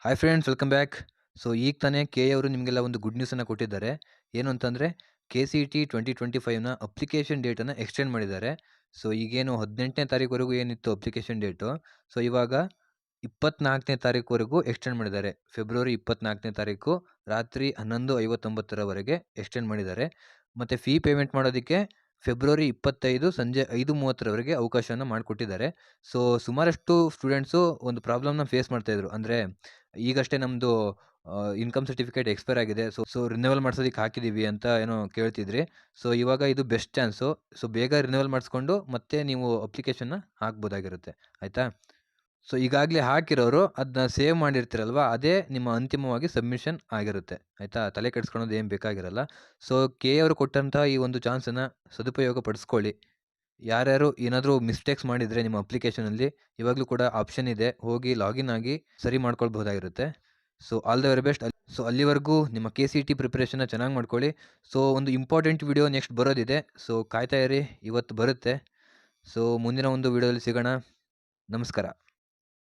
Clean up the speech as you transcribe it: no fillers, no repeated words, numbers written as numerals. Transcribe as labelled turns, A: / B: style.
A: Hi friends, welcome back. So ಈಗ ತಾನೇ K ಅವರು ನಿಮಗೆಲ್ಲ ಒಂದು ಗುಡ್ ನ್ಯೂಸನ್ನು ಕೊಟ್ಟಿದ್ದಾರೆ. ಏನು ಅಂತಂದರೆ KCET 2025ನ ಅಪ್ಲಿಕೇಶನ್ ಡೇಟನ್ನು ಎಕ್ಸ್ಟೆಂಡ್ ಮಾಡಿದ್ದಾರೆ. ಸೊ ಈಗೇನು 18ನೇ ತಾರೀಕುವರೆಗೂ ಏನಿತ್ತು ಅಪ್ಲಿಕೇಶನ್ ಡೇಟು, ಸೊ ಇವಾಗ 24ನೇ ತಾರೀಕುವರೆಗೂ ಎಕ್ಸ್ಟೆಂಡ್ ಮಾಡಿದ್ದಾರೆ. ಫೆಬ್ರವರಿ 24ನೇ ತಾರೀಕು ರಾತ್ರಿ 11:59ರವರೆಗೆ ಎಕ್ಸ್ಟೆಂಡ್ ಮಾಡಿದ್ದಾರೆ. ಮತ್ತು ಫೀ ಪೇಮೆಂಟ್ ಮಾಡೋದಕ್ಕೆ ಫೆಬ್ರವರಿ 25 ಸಂಜೆ 5:30ರವರೆಗೆ ಅವಕಾಶವನ್ನು ಮಾಡಿಕೊಟ್ಟಿದ್ದಾರೆ. ಸೊ ಸುಮಾರಷ್ಟು ಸ್ಟೂಡೆಂಟ್ಸು ಒಂದು ಪ್ರಾಬ್ಲಮ್ನ ಫೇಸ್ ಮಾಡ್ತಾಯಿದ್ರು. ಅಂದರೆ ಈಗಷ್ಟೇ ನಮ್ಮದು ಇನ್ಕಮ್ ಸರ್ಟಿಫಿಕೇಟ್ ಎಕ್ಸ್ಪೈರ್ ಆಗಿದೆ, ಸೊ ರಿನ್ಯೂವಲ್ ಮಾಡ್ಸೋದಕ್ಕೆ ಹಾಕಿದ್ದೀವಿ ಅಂತ ಏನೋ ಕೇಳ್ತಿದ್ರಿ. ಸೊ ಇವಾಗ ಇದು ಬೆಸ್ಟ್ ಚಾನ್ಸು. ಸೊ ಬೇಗ ರಿನ್ಯೂವಲ್ ಮಾಡಿಸ್ಕೊಂಡು ಮತ್ತೆ ನೀವು ಅಪ್ಲಿಕೇಶನ್ನ ಹಾಕ್ಬೋದಾಗಿರುತ್ತೆ, ಆಯಿತಾ? ಸೊ ಈಗಾಗಲೇ ಹಾಕಿರೋರು ಅದನ್ನ ಸೇವ್ ಮಾಡಿರ್ತೀರಲ್ವ, ಅದೇ ನಿಮ್ಮ ಅಂತಿಮವಾಗಿ ಸಬ್ಮಿಷನ್ ಆಗಿರುತ್ತೆ, ಆಯಿತಾ? ತಲೆ ಕೆಡಿಸ್ಕೊಳೋದು ಏನು ಬೇಕಾಗಿರಲ್ಲ. ಸೊ ಅವರು ಕೊಟ್ಟಂಥ ಈ ಒಂದು ಚಾನ್ಸನ್ನು ಸದುಪಯೋಗ ಪಡಿಸ್ಕೊಳ್ಳಿ. ಯಾರ್ಯಾರು ಏನಾದರೂ ಮಿಸ್ಟೇಕ್ಸ್ ಮಾಡಿದರೆ ನಿಮ್ಮ ಅಪ್ಲಿಕೇಶನಲ್ಲಿ ಇವಾಗಲೂ ಕೂಡ ಆಪ್ಷನ್ ಇದೆ, ಹೋಗಿ ಲಾಗಿನ್ ಆಗಿ ಸರಿ ಮಾಡ್ಕೊಳ್ಬಹುದಾಗಿರುತ್ತೆ. So all the very best. So ಅಲ್ಲಿವರೆಗೂ ನಿಮ್ಮ KCET ಪ್ರಿಪ್ರೇಷನ್ನ ಚೆನ್ನಾಗಿ ಮಾಡ್ಕೊಳ್ಳಿ. ಸೊ ಒಂದು ಇಂಪಾರ್ಟೆಂಟ್ ವಿಡಿಯೋ ನೆಕ್ಸ್ಟ್ ಬರೋದಿದೆ, ಸೊ ಕಾಯ್ತಾ ಇರಿ, ಇವತ್ತು ಬರುತ್ತೆ. ಸೊ ಮುಂದಿನ ಒಂದು ವಿಡಿಯೋದಲ್ಲಿ ಸಿಗೋಣ. ನಮಸ್ಕಾರ.